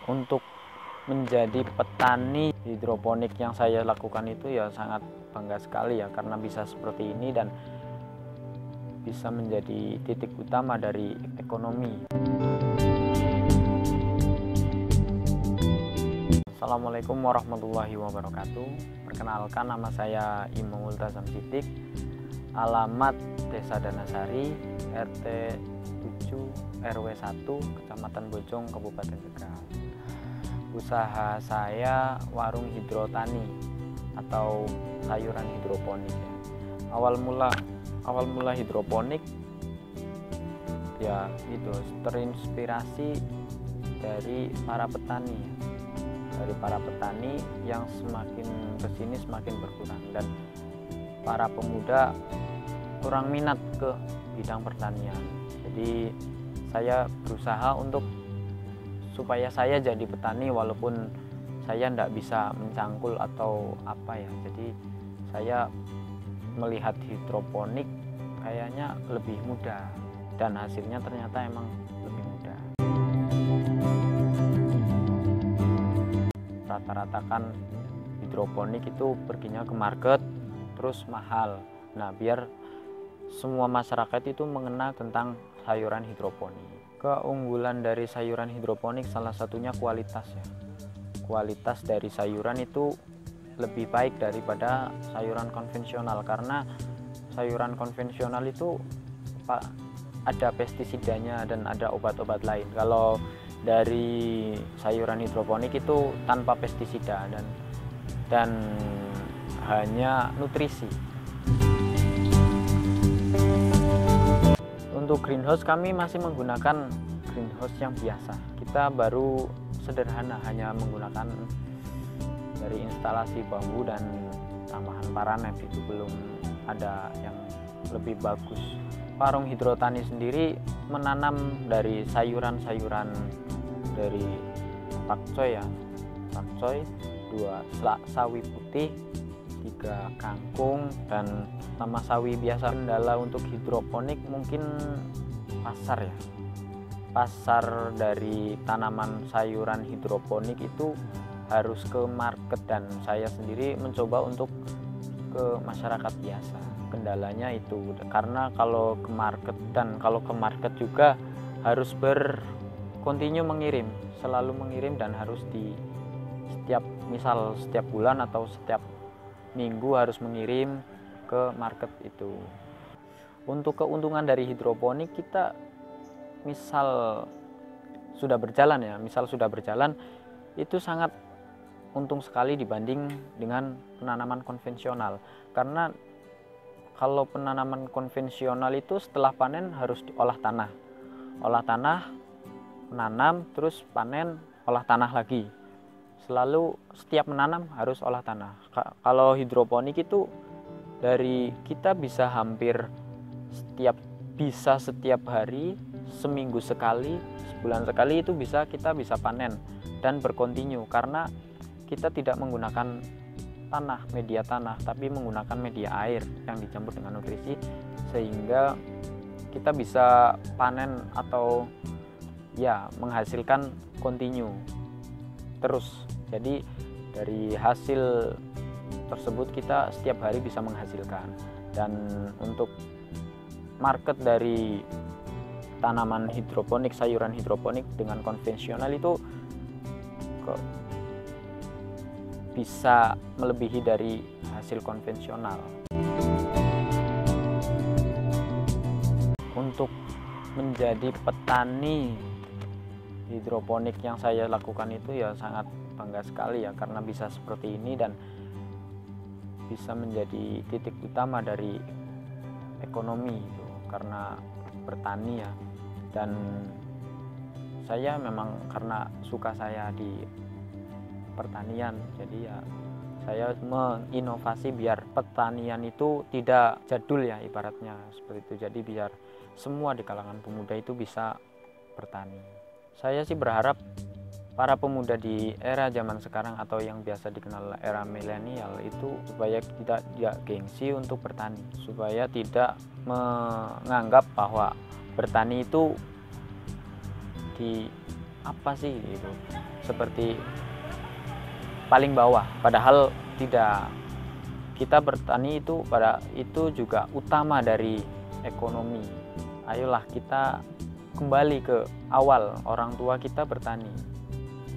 Untuk menjadi petani hidroponik yang saya lakukan itu ya sangat bangga sekali ya, karena bisa seperti ini dan bisa menjadi titik utama dari ekonomi. Assalamualaikum warahmatullahi wabarakatuh. Perkenalkan, nama saya Imam Multazam Sidik, alamat Desa Danasari, RT 7 RW 1, Kecamatan Bojong, Kabupaten Tegal. Usaha saya warung hidrotani atau sayuran hidroponik ya. Awal mula hidroponik ya itu terinspirasi dari para petani. Dari para petani yang semakin kesini semakin berkurang, dan para pemuda kurang minat ke bidang pertanian. Jadi saya berusaha untuk supaya saya jadi petani walaupun saya tidak bisa mencangkul atau apa ya. Jadi saya melihat hidroponik kayaknya lebih mudah, dan hasilnya ternyata emang lebih mudah. Rata-rata kan hidroponik itu perginya ke market terus mahal. Nah, biar semua masyarakat itu mengenal tentang sayuran hidroponik. Keunggulan dari sayuran hidroponik salah satunya kualitas ya. Kualitas dari sayuran itu lebih baik daripada sayuran konvensional, karena sayuran konvensional itu ada pestisidanya dan ada obat-obat lain. Kalau dari sayuran hidroponik itu tanpa pestisida dan hanya nutrisi. Untuk greenhouse kami masih menggunakan greenhouse yang biasa. Kita baru sederhana, hanya menggunakan dari instalasi bambu dan tambahan paranet, itu belum ada yang lebih bagus. Warung hidrotani sendiri menanam dari sayuran-sayuran dari pakcoy ya, pakcoy, 2 sawi putih, 3 kangkung, dan sama sawi biasa. Kendala untuk hidroponik mungkin pasar ya. Pasar dari tanaman sayuran hidroponik itu harus ke market, dan saya sendiri mencoba untuk ke masyarakat biasa. Kendalanya itu karena kalau ke market juga harus kontinu mengirim, selalu mengirim, dan harus di setiap bulan atau setiap minggu harus mengirim ke market itu. Untuk keuntungan dari hidroponik, kita misal sudah berjalan itu sangat untung sekali dibanding dengan penanaman konvensional. Karena kalau penanaman konvensional itu setelah panen harus diolah tanah, menanam, terus panen, olah tanah lagi. Selalu setiap menanam harus olah tanah. Kalau hidroponik itu dari kita bisa hampir setiap hari, seminggu sekali, sebulan sekali itu kita bisa panen dan berkontinu, karena kita tidak menggunakan media tanah, tapi menggunakan media air yang dicampur dengan nutrisi, sehingga kita bisa panen atau ya menghasilkan kontinu terus. Jadi dari hasil tersebut kita setiap hari bisa menghasilkan. Dan untuk market dari tanaman hidroponik, sayuran hidroponik dengan konvensional itu bisa melebihi dari hasil konvensional. Untuk menjadi petani hidroponik yang saya lakukan itu ya sangat bangga sekali ya, karena bisa seperti ini dan bisa menjadi titik utama dari ekonomi itu, karena bertani ya. Dan saya memang karena suka saya di pertanian, jadi ya saya menginovasi biar pertanian itu tidak jadul ya, ibaratnya seperti itu. Jadi biar semua di kalangan pemuda itu bisa bertani. Saya sih berharap para pemuda di era zaman sekarang atau yang biasa dikenal era milenial itu supaya tidak gengsi untuk bertani, supaya tidak menganggap bahwa bertani itu di apa sih gitu, seperti paling bawah, padahal tidak. Kita bertani itu juga utama dari ekonomi. Ayolah kita kembali ke awal, orang tua kita bertani.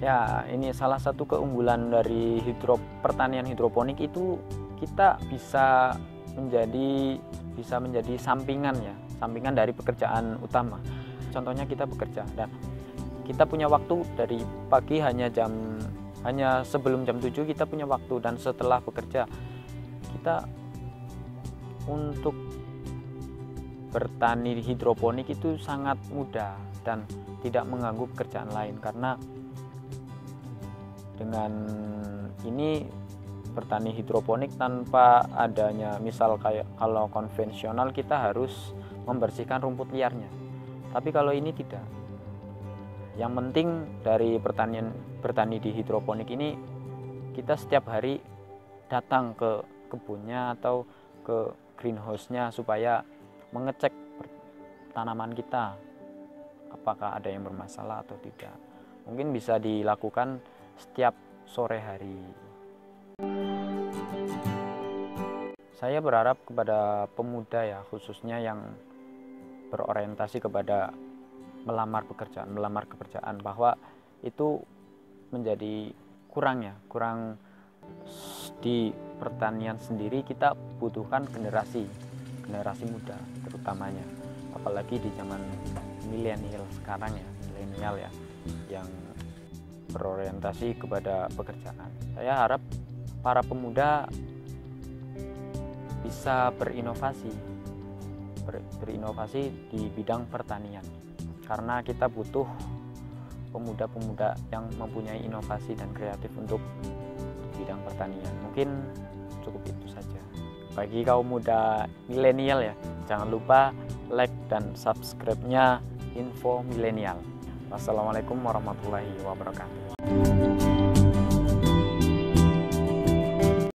Ya, ini salah satu keunggulan dari pertanian hidroponik itu, kita bisa menjadi sampingan ya, sampingan dari pekerjaan utama. Contohnya kita bekerja dan kita punya waktu dari pagi hanya sebelum jam 7 kita punya waktu, dan setelah bekerja kita untuk bertani hidroponik itu sangat mudah dan tidak mengganggu pekerjaan lain, karena dengan ini bertani hidroponik tanpa adanya, misal kayak kalau konvensional kita harus membersihkan rumput liarnya, tapi kalau ini tidak. Yang penting dari bertani di hidroponik ini, kita setiap hari datang ke kebunnya atau ke greenhouse-nya supaya mengecek tanaman kita apakah ada yang bermasalah atau tidak. Mungkin bisa dilakukan setiap sore hari. Saya berharap kepada pemuda ya, khususnya yang berorientasi kepada melamar pekerjaan, bahwa itu menjadi kurang di pertanian sendiri. Kita butuhkan generasi muda terutamanya, apalagi di zaman milenial sekarang ya, yang berorientasi kepada pekerjaan. Saya harap para pemuda bisa berinovasi di bidang pertanian, karena kita butuh pemuda-pemuda yang mempunyai inovasi dan kreatif untuk bidang pertanian. Mungkin cukup itu saja. Bagi kaum muda milenial ya, jangan lupa like dan subscribe-nya Info Milenial. Wassalamualaikum warahmatullahi wabarakatuh.